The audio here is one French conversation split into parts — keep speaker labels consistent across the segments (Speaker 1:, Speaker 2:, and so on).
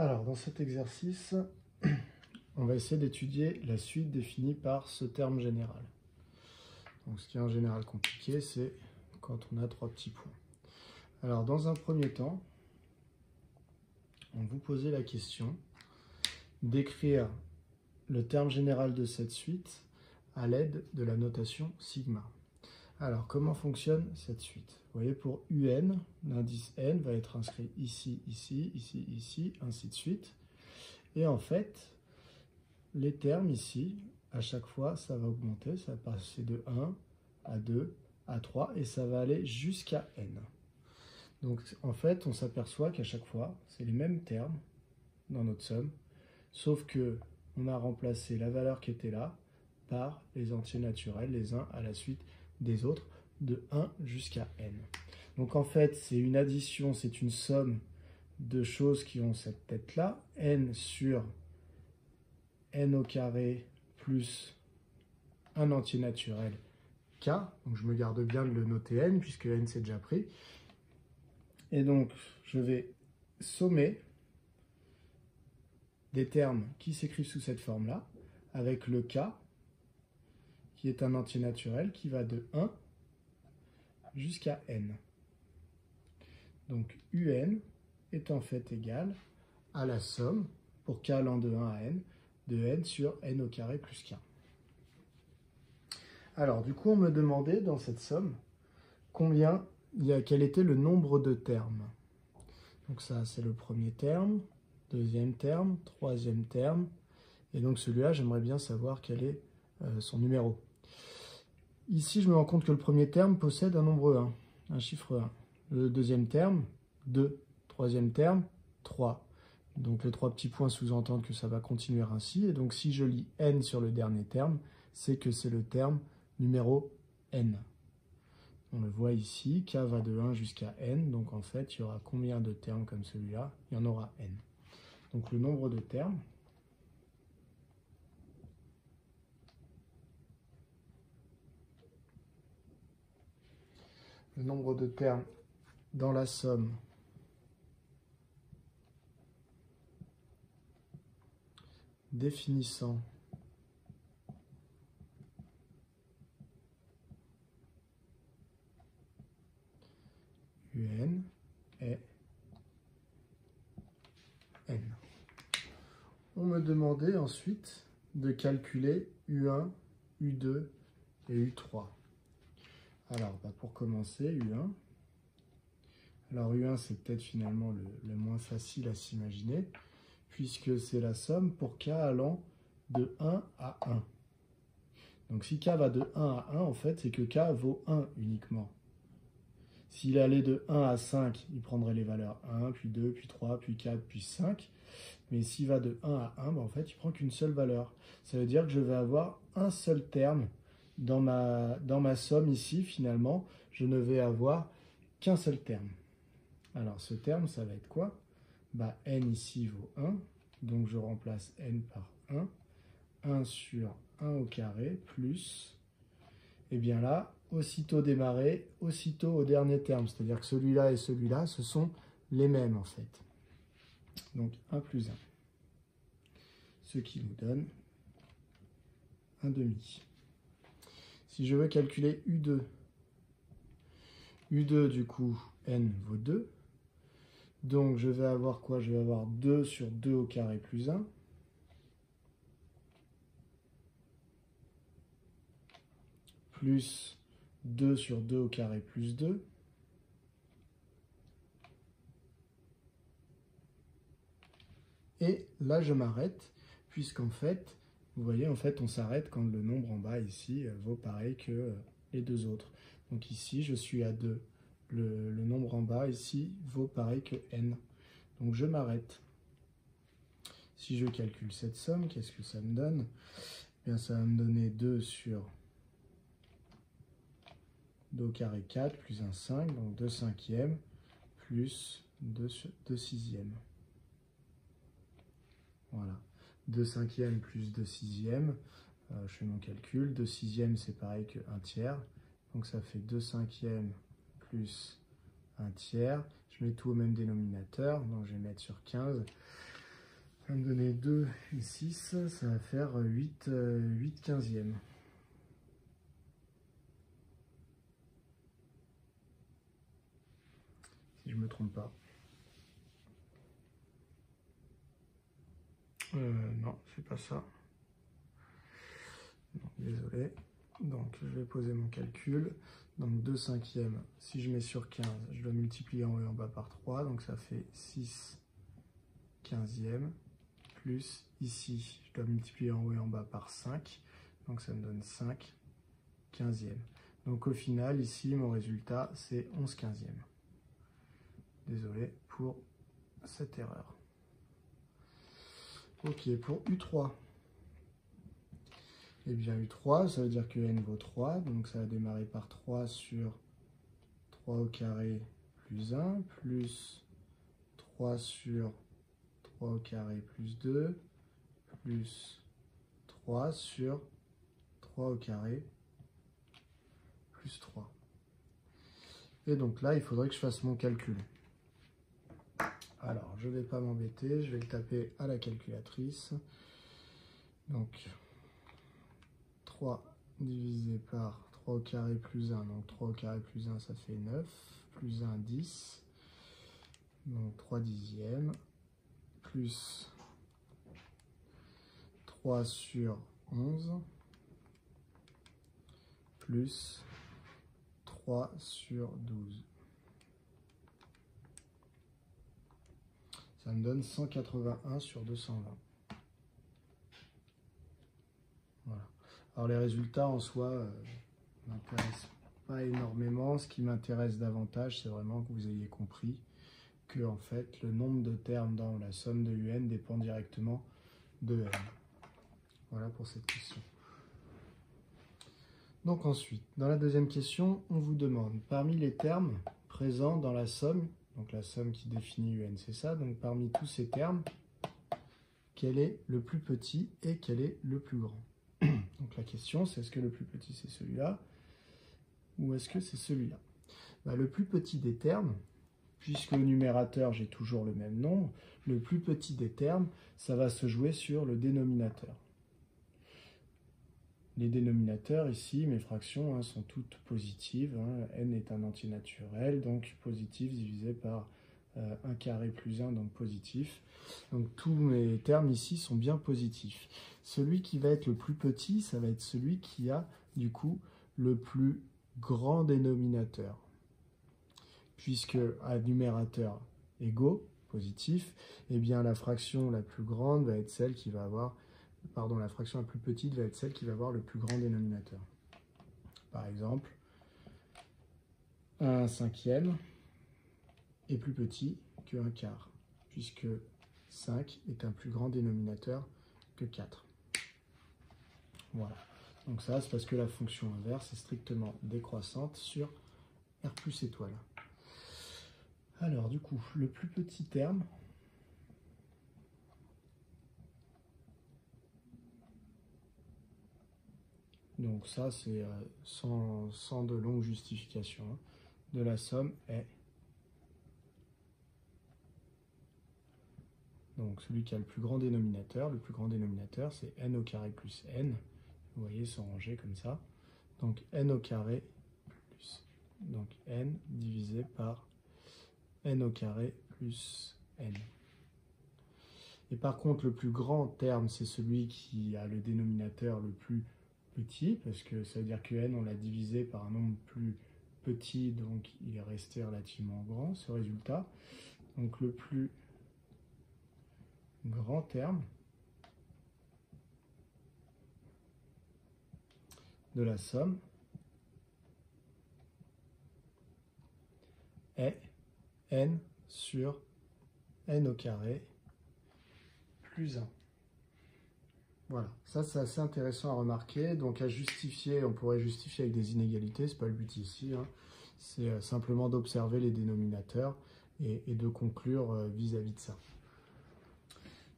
Speaker 1: Alors, dans cet exercice, on va essayer d'étudier la suite définie par ce terme général. Donc, ce qui est en général compliqué, c'est quand on a trois petits points. Alors, dans un premier temps, on vous posait la question d'écrire le terme général de cette suite à l'aide de la notation sigma. Alors, comment fonctionne cette suite? Vous voyez, pour UN, l'indice N va être inscrit ici, ici, ici, ici, ainsi de suite. Et en fait, les termes ici, à chaque fois, ça va augmenter. Ça va passer de 1 à 2 à 3 et ça va aller jusqu'à N. Donc, en fait, on s'aperçoit qu'à chaque fois, c'est les mêmes termes dans notre somme, sauf que on a remplacé la valeur qui était là par les entiers naturels, les uns à la suite des autres, de 1 jusqu'à n. Donc en fait, c'est une addition, c'est une somme de choses qui ont cette tête-là, n sur n au carré plus un entier naturel k. Donc je me garde bien de le noter n, puisque n c'est déjà pris. Et donc, je vais sommer des termes qui s'écrivent sous cette forme-là, avec le k, qui est un entier naturel, qui va de 1 jusqu'à n. Donc, un est en fait égal à la somme, pour k allant de 1 à n, de n sur n au carré plus k. Alors, du coup, on me demandait dans cette somme, quel était le nombre de termes. Donc ça, c'est le premier terme, deuxième terme, troisième terme. Et donc celui-là, j'aimerais bien savoir quel est son numéro. Ici, je me rends compte que le premier terme possède un nombre 1, un chiffre 1. Le deuxième terme, 2. Troisième terme, 3. Donc les trois petits points sous-entendent que ça va continuer ainsi. Et donc si je lis n sur le dernier terme, c'est que c'est le terme numéro n. On le voit ici, k va de 1 jusqu'à n, donc en fait, il y aura combien de termes comme celui-là? Il y en aura n. Donc le nombre de termes, dans la somme définissant UN est n. On me demandait ensuite de calculer U1, U2 et U3. Alors, pour commencer, U1. Alors, U1, c'est peut-être finalement le moins facile à s'imaginer, puisque c'est la somme pour k allant de 1 à 1. Donc, si k va de 1 à 1, en fait, c'est que k vaut 1 uniquement. S'il allait de 1 à 5, il prendrait les valeurs 1, puis 2, puis 3, puis 4, puis 5. Mais s'il va de 1 à 1, en fait, il prend qu'une seule valeur. Ça veut dire que je vais avoir un seul terme dans ma somme ici, finalement. Je ne vais avoir qu'un seul terme. Alors, ce terme, ça va être quoi? N ici vaut 1. Donc, je remplace n par 1. 1 sur 1 au carré plus... Et bien là, aussitôt démarré, aussitôt au dernier terme. C'est-à-dire que celui-là et celui-là, ce sont les mêmes en fait. Donc 1 plus 1. Ce qui nous donne 1 demi. Si je veux calculer U2, U2 du coup, n vaut 2. Donc je vais avoir quoi? Je vais avoir 2 sur 2 au carré plus 1. Plus 2 sur 2 au carré plus 2. Et là, je m'arrête, puisqu'en fait, vous voyez, en fait, on s'arrête quand le nombre en bas, ici, vaut pareil que les deux autres. Donc ici, je suis à 2. Le nombre en bas, ici, vaut pareil que n. Donc je m'arrête. Si je calcule cette somme, qu'est-ce que ça me donne? Eh bien, ça va me donner 2 sur 2 au carré 4 plus 1 5, donc 2 cinquièmes plus 2 sixièmes. Voilà. 2 cinquièmes plus 2 sixièmes. Je fais mon calcul. 2 sixièmes, c'est pareil que 1 tiers. Donc ça fait 2 cinquièmes plus 1 tiers. Je mets tout au même dénominateur. Donc je vais mettre sur 15. Ça va me donner 2 et 6, ça va faire 8 quinzièmes. Si je me trompe pas. Non, c'est pas ça. Non, désolé. Donc, je vais poser mon calcul. Donc, 2 cinquièmes, si je mets sur 15, je dois multiplier en haut et en bas par 3. Donc, ça fait 6 quinzièmes. Plus, ici, je dois multiplier en haut et en bas par 5. Donc, ça me donne 5 quinzièmes. Donc, au final, ici, mon résultat, c'est 11 quinzièmes. Désolé pour cette erreur. Ok, pour U3. Eh bien, U3, ça veut dire que n vaut 3. Donc, ça va démarrer par 3 sur 3 au carré plus 1, plus 3 sur 3 au carré plus 2, plus 3 sur 3 au carré plus 3. Et donc là, il faudrait que je fasse mon calcul. Alors, je ne vais pas m'embêter, je vais le taper à la calculatrice. Donc, 3 divisé par 3 au carré plus 1, donc 3 au carré plus 1, ça fait 9, plus 1, 10, donc 3 dixièmes, plus 3 sur 11, plus 3 sur 12. Ça me donne 181 sur 220. Voilà. Alors les résultats en soi m'intéressent pas énormément. Ce qui m'intéresse davantage, c'est vraiment que vous ayez compris que en fait le nombre de termes dans la somme de UN dépend directement de n. Voilà pour cette question. Donc ensuite, dans la deuxième question, on vous demande parmi les termes présents dans la somme, donc la somme qui définit UN, c'est ça, donc parmi tous ces termes, quel est le plus petit et quel est le plus grand? Donc la question, c'est est-ce que le plus petit c'est celui-là ou est-ce que c'est celui-là? Le plus petit des termes, puisque au numérateur j'ai toujours le même nombre, le plus petit des termes, ça va se jouer sur le dénominateur. Les dénominateurs ici, mes fractions sont toutes positives. N est un entier naturel, donc positif divisé par 1 carré plus 1, donc positif. Donc tous mes termes ici sont bien positifs. Celui qui va être le plus petit, ça va être celui qui a du coup le plus grand dénominateur. Puisque à numérateur égaux, positif, eh bien la fraction la plus grande va être celle qui va avoir, pardon, la fraction la plus petite va être celle qui va avoir le plus grand dénominateur. Par exemple, 1 cinquième est plus petit que 1 quart, puisque 5 est un plus grand dénominateur que 4. Voilà. Donc ça, c'est parce que la fonction inverse est strictement décroissante sur R plus étoile. Alors, du coup, le plus petit terme, donc ça, c'est sans de longue justification, de la somme est, donc celui qui a le plus grand dénominateur c'est n au carré plus n, vous voyez, sont rangés comme ça, donc n au carré plus, donc n divisé par n au carré plus n. Et par contre, le plus grand terme, c'est celui qui a le dénominateur le plus petit, parce que ça veut dire que n, on l'a divisé par un nombre plus petit, donc il est resté relativement grand, ce résultat. Donc le plus grand terme de la somme est n sur n au carré plus 1. Voilà, ça c'est assez intéressant à remarquer. Donc à justifier, on pourrait justifier avec des inégalités, c'est pas le but ici. C'est simplement d'observer les dénominateurs et de conclure vis-à-vis de ça.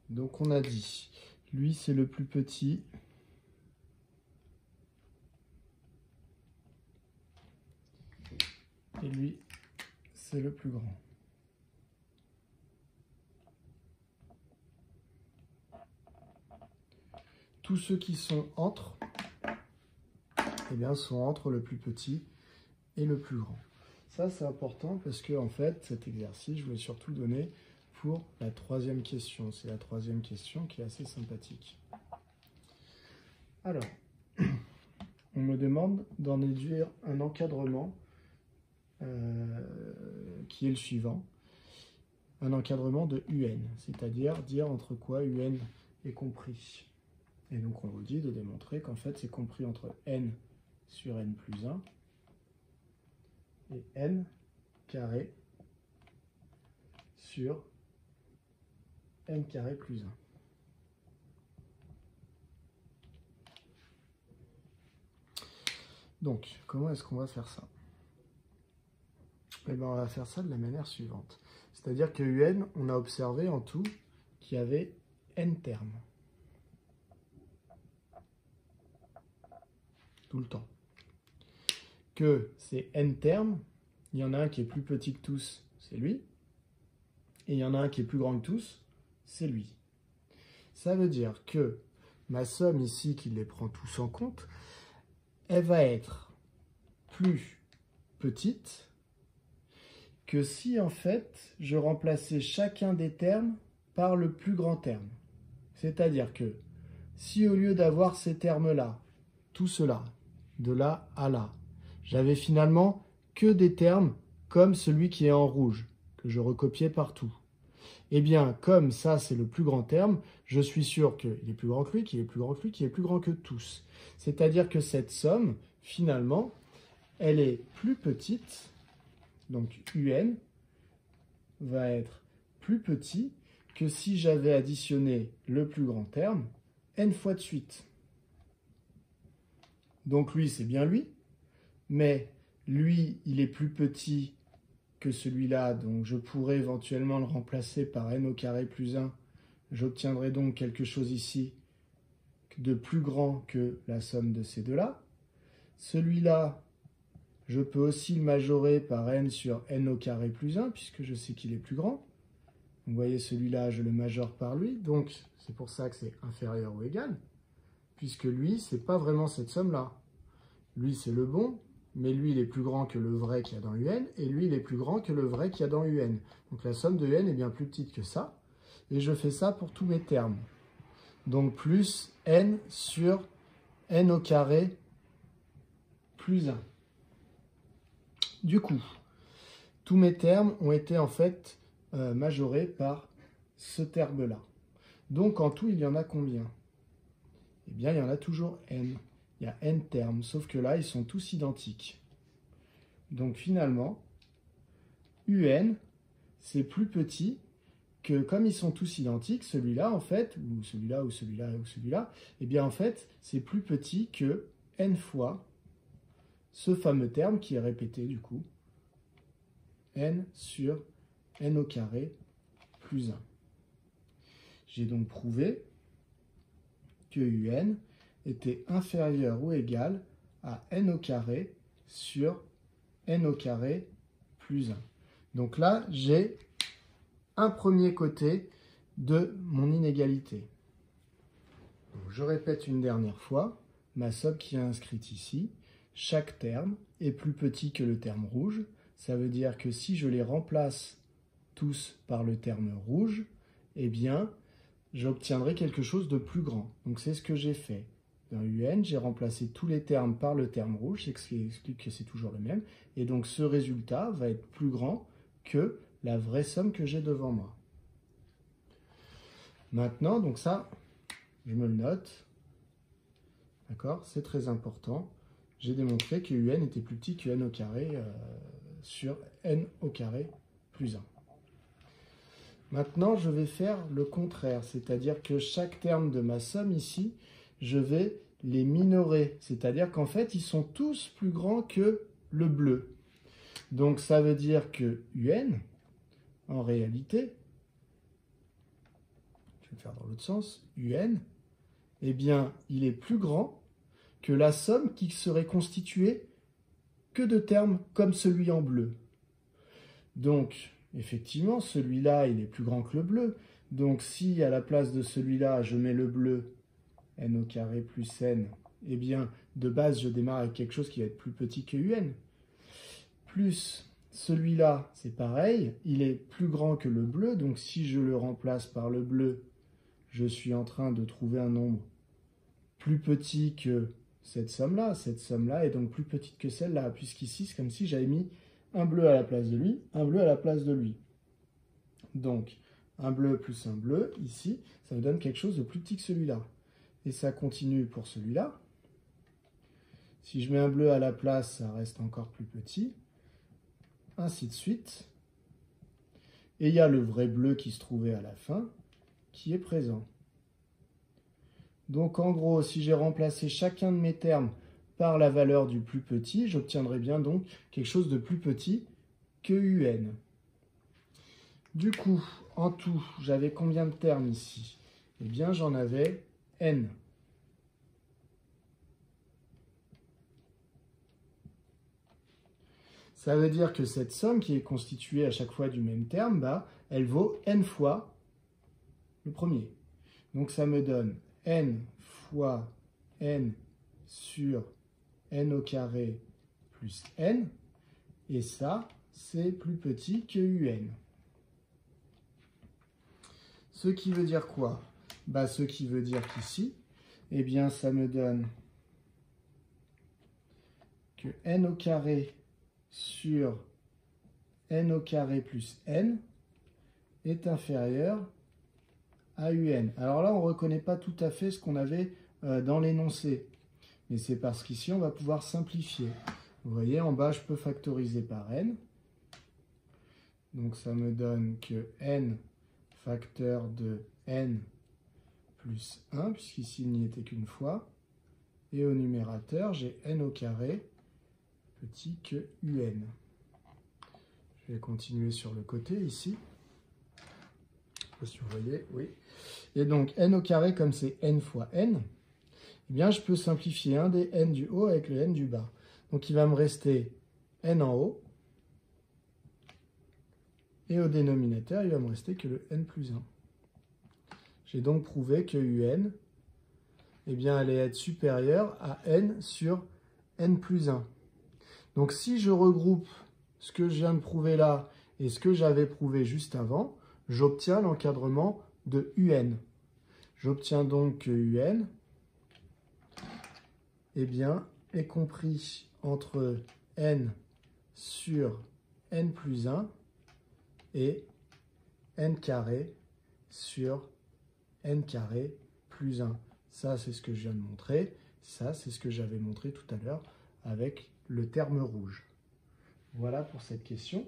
Speaker 1: Donc on a dit, lui c'est le plus petit. Et lui c'est le plus grand. tous ceux qui sont entre, eh bien, sont entre le plus petit et le plus grand. Ça, c'est important parce que, en fait, cet exercice, je voulais surtout le donner pour la troisième question. C'est la troisième question qui est assez sympathique. Alors, on me demande d'en déduire un encadrement qui est le suivant. Un encadrement de UN, c'est-à-dire dire entre quoi UN est compris. Et donc, on vous dit de démontrer qu'en fait, c'est compris entre n sur n plus 1 et n carré sur n carré plus 1. Donc, comment est-ce qu'on va faire ça? Eh bien, on va faire ça de la manière suivante. C'est-à-dire que UN, on a observé en tout qu'il y avait n termes. Tout le temps. Que ces n termes, il y en a un qui est plus petit que tous, c'est lui. Et il y en a un qui est plus grand que tous, c'est lui. Ça veut dire que ma somme ici, qui les prend tous en compte, elle va être plus petite que si en fait je remplaçais chacun des termes par le plus grand terme. C'est-à-dire que si au lieu d'avoir ces termes-là, tout cela, de là à là, j'avais finalement que des termes comme celui qui est en rouge, que je recopiais partout. Eh bien, comme ça, c'est le plus grand terme, je suis sûr qu'il est plus grand que lui, qu'il est plus grand que lui, qu'il est plus grand que tous. C'est-à-dire que cette somme, finalement, elle est plus petite, donc UN va être plus petit que si j'avais additionné le plus grand terme n fois de suite. Donc lui, c'est bien lui, mais lui, il est plus petit que celui-là, donc je pourrais éventuellement le remplacer par n au carré plus 1. J'obtiendrai donc quelque chose ici de plus grand que la somme de ces deux-là. Celui-là, je peux aussi le majorer par n sur n au carré plus 1, puisque je sais qu'il est plus grand. Vous voyez, celui-là, je le majore par lui, donc c'est pour ça que c'est inférieur ou égal, puisque lui, c'est pas vraiment cette somme-là. Lui, c'est le bon, mais lui, il est plus grand que le vrai qu'il y a dans UN, et lui, il est plus grand que le vrai qu'il y a dans UN. Donc la somme de UN est bien plus petite que ça, et je fais ça pour tous mes termes. Donc plus n sur n au carré plus 1. Du coup, tous mes termes ont été en fait majorés par ce terme-là. Donc en tout, il y en a combien? Eh bien, il y en a toujours n. Il y a n termes, sauf que là, ils sont tous identiques. Donc finalement, UN, c'est plus petit que, comme ils sont tous identiques, celui-là, en fait, ou celui-là, ou celui-là, ou celui-là, eh bien, en fait, c'est plus petit que n fois ce fameux terme qui est répété, du coup, n sur n au carré plus 1. J'ai donc prouvé que UN était inférieur ou égal à n au carré sur n au carré plus 1. Donc là, j'ai un premier côté de mon inégalité. Donc, je répète une dernière fois, ma somme qui est inscrite ici, chaque terme est plus petit que le terme rouge. Ça veut dire que si je les remplace tous par le terme rouge, eh bien, j'obtiendrai quelque chose de plus grand. Donc c'est ce que j'ai fait. Dans UN, j'ai remplacé tous les termes par le terme rouge, ce qui explique que c'est toujours le même. Et donc ce résultat va être plus grand que la vraie somme que j'ai devant moi. Maintenant, donc ça, je me le note. D'accord? C'est très important. J'ai démontré que UN était plus petit que n au carré sur n au carré plus 1. Maintenant, je vais faire le contraire, c'est-à-dire que chaque terme de ma somme ici, je vais les minorer, c'est-à-dire qu'en fait, ils sont tous plus grands que le bleu. Donc, ça veut dire que UN, en réalité, je vais le faire dans l'autre sens, UN, eh bien, il est plus grand que la somme qui serait constituée que de termes comme celui en bleu. Donc, effectivement, celui-là, il est plus grand que le bleu. Donc, si à la place de celui-là, je mets le bleu, n au carré plus n, eh bien, de base, je démarre avec quelque chose qui va être plus petit que un. Plus celui-là, c'est pareil, il est plus grand que le bleu, donc si je le remplace par le bleu, je suis en train de trouver un nombre plus petit que cette somme-là. Cette somme-là est donc plus petite que celle-là, puisqu'ici, c'est comme si j'avais mis un bleu à la place de lui, un bleu à la place de lui. Donc, un bleu plus un bleu, ici, ça me donne quelque chose de plus petit que celui-là. Et ça continue pour celui-là. Si je mets un bleu à la place, ça reste encore plus petit. Ainsi de suite. Et il y a le vrai bleu qui se trouvait à la fin, qui est présent. Donc en gros, si j'ai remplacé chacun de mes termes par la valeur du plus petit, j'obtiendrai bien donc quelque chose de plus petit que un. Du coup, en tout, j'avais combien de termes ici? Eh bien, j'en avais n. Ça veut dire que cette somme, qui est constituée à chaque fois du même terme, bah, elle vaut n fois le premier. Donc ça me donne n fois n sur n au carré plus n. Et ça, c'est plus petit que un. Ce qui veut dire quoi? Bah, ce qui veut dire qu'ici, eh bien, ça me donne que n au carré sur n au carré plus n est inférieur à un. Alors là, on ne reconnaît pas tout à fait ce qu'on avait dans l'énoncé. Mais c'est parce qu'ici, on va pouvoir simplifier. Vous voyez, en bas, je peux factoriser par n. Donc, ça me donne que n facteur de n plus 1, puisqu'ici, il n'y était qu'une fois. Et au numérateur, j'ai n au carré petit que un. Je vais continuer sur le côté ici. Je ne sais pas si vous voyez, oui. Et donc, n au carré, comme c'est n fois n, eh bien, je peux simplifier un des n du haut avec le n du bas. Donc, il va me rester n en haut. Et au dénominateur, il va me rester que le n plus 1. J'ai donc prouvé que un, eh bien, allait être supérieur à n sur n plus 1. Donc, si je regroupe ce que je viens de prouver là et ce que j'avais prouvé juste avant, j'obtiens l'encadrement de un. J'obtiens donc que un, eh bien, est compris entre n sur n plus 1 et n carré sur n carré plus 1. Ça, c'est ce que je viens de montrer. Ça, c'est ce que j'avais montré tout à l'heure avec le terme rouge. Voilà pour cette question.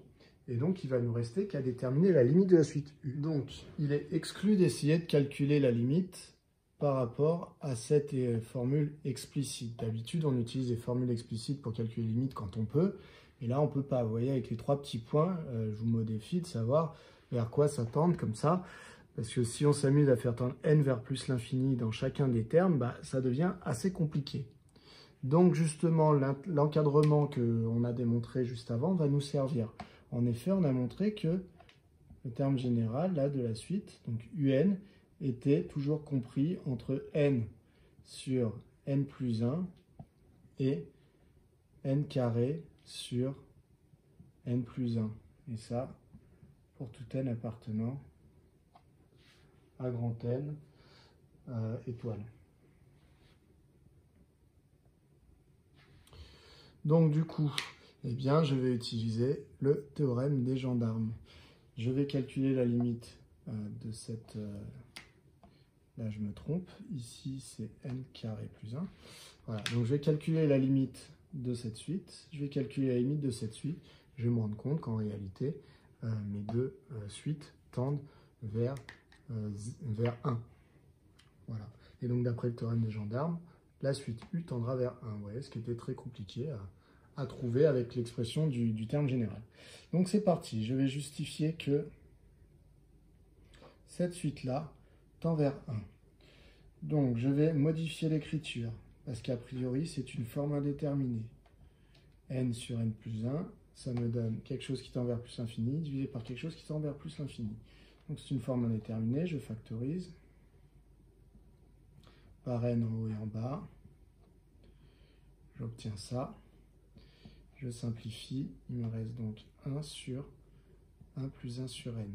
Speaker 1: Et donc, il va nous rester qu'à déterminer la limite de la suite U. Donc, il est exclu d'essayer de calculer la limite par rapport à cette formule explicite. D'habitude, on utilise des formules explicites pour calculer les limites quand on peut. Et là, on ne peut pas. Vous voyez, avec les trois petits points, je vous modifie de savoir vers quoi ça tendre comme ça. Parce que si on s'amuse à faire tendre n vers plus l'infini dans chacun des termes, bah, ça devient assez compliqué. Donc justement, l'encadrement qu'on a démontré juste avant va nous servir. En effet, on a montré que le terme général là, de la suite, donc un, était toujours compris entre n sur n plus 1 et n carré sur n plus 1. Et ça, pour tout n appartenant à grand N étoile. Donc du coup, eh bien, je vais utiliser le théorème des gendarmes. Je vais calculer la limite de cette... là, je me trompe. Ici, c'est n carré plus 1. Voilà, donc je vais calculer la limite de cette suite. Je vais calculer la limite de cette suite. Je vais me rendre compte qu'en réalité, mes deux suites tendent vers 1. Voilà. Et donc, d'après le théorème des gendarmes, la suite U tendra vers 1. Vous voyez, ce qui était très compliqué à trouver avec l'expression du terme général. Donc, c'est parti. Je vais justifier que cette suite-là tend vers 1. Donc, je vais modifier l'écriture, parce qu'a priori, c'est une forme indéterminée. N sur N plus 1, ça me donne quelque chose qui tend vers plus l'infini, divisé par quelque chose qui tend vers plus l'infini. Donc, c'est une forme indéterminée, je factorise par n en haut et en bas. J'obtiens ça. Je simplifie. Il me reste donc 1 sur 1 plus 1 sur n.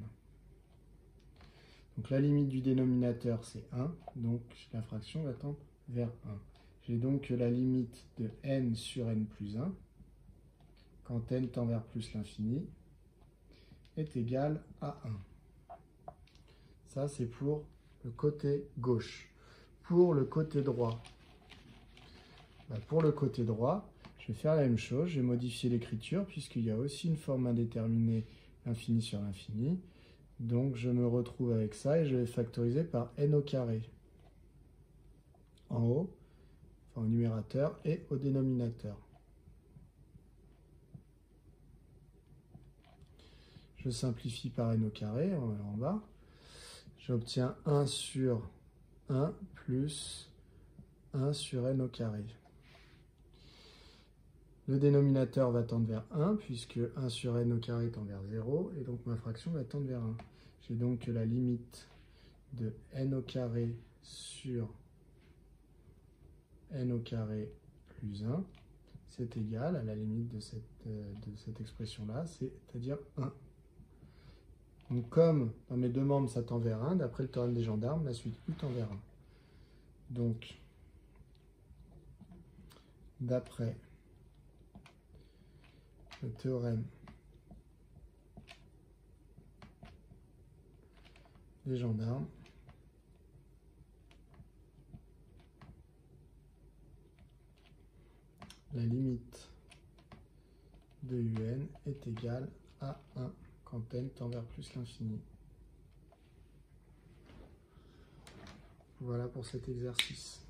Speaker 1: Donc la limite du dénominateur, c'est 1. Donc la fraction va tendre vers 1. J'ai donc la limite de n sur n plus 1, quand n tend vers plus l'infini, est égal à 1. Ça, c'est pour le côté gauche. Pour le côté droit, je vais faire la même chose. Je vais modifier l'écriture, puisqu'il y a aussi une forme indéterminée, l'infini sur l'infini. Donc, je me retrouve avec ça, et je vais factoriser par n au carré. En haut, enfin au numérateur, et au dénominateur. Je simplifie par n au carré, en bas. J'obtiens 1 sur 1 plus 1 sur n au carré. Le dénominateur va tendre vers 1, puisque 1 sur n au carré tend vers 0, et donc ma fraction va tendre vers 1. J'ai donc la limite de n au carré sur n au carré plus 1, c'est égal à la limite de cette expression-là, c'est-à-dire 1. Donc comme dans mes deux membres ça tend vers 1, d'après le théorème des gendarmes, la suite U tend vers 1. Donc, d'après le théorème des gendarmes, la limite de UN est égale à 1 quand n tend vers plus l'infini. Voilà pour cet exercice.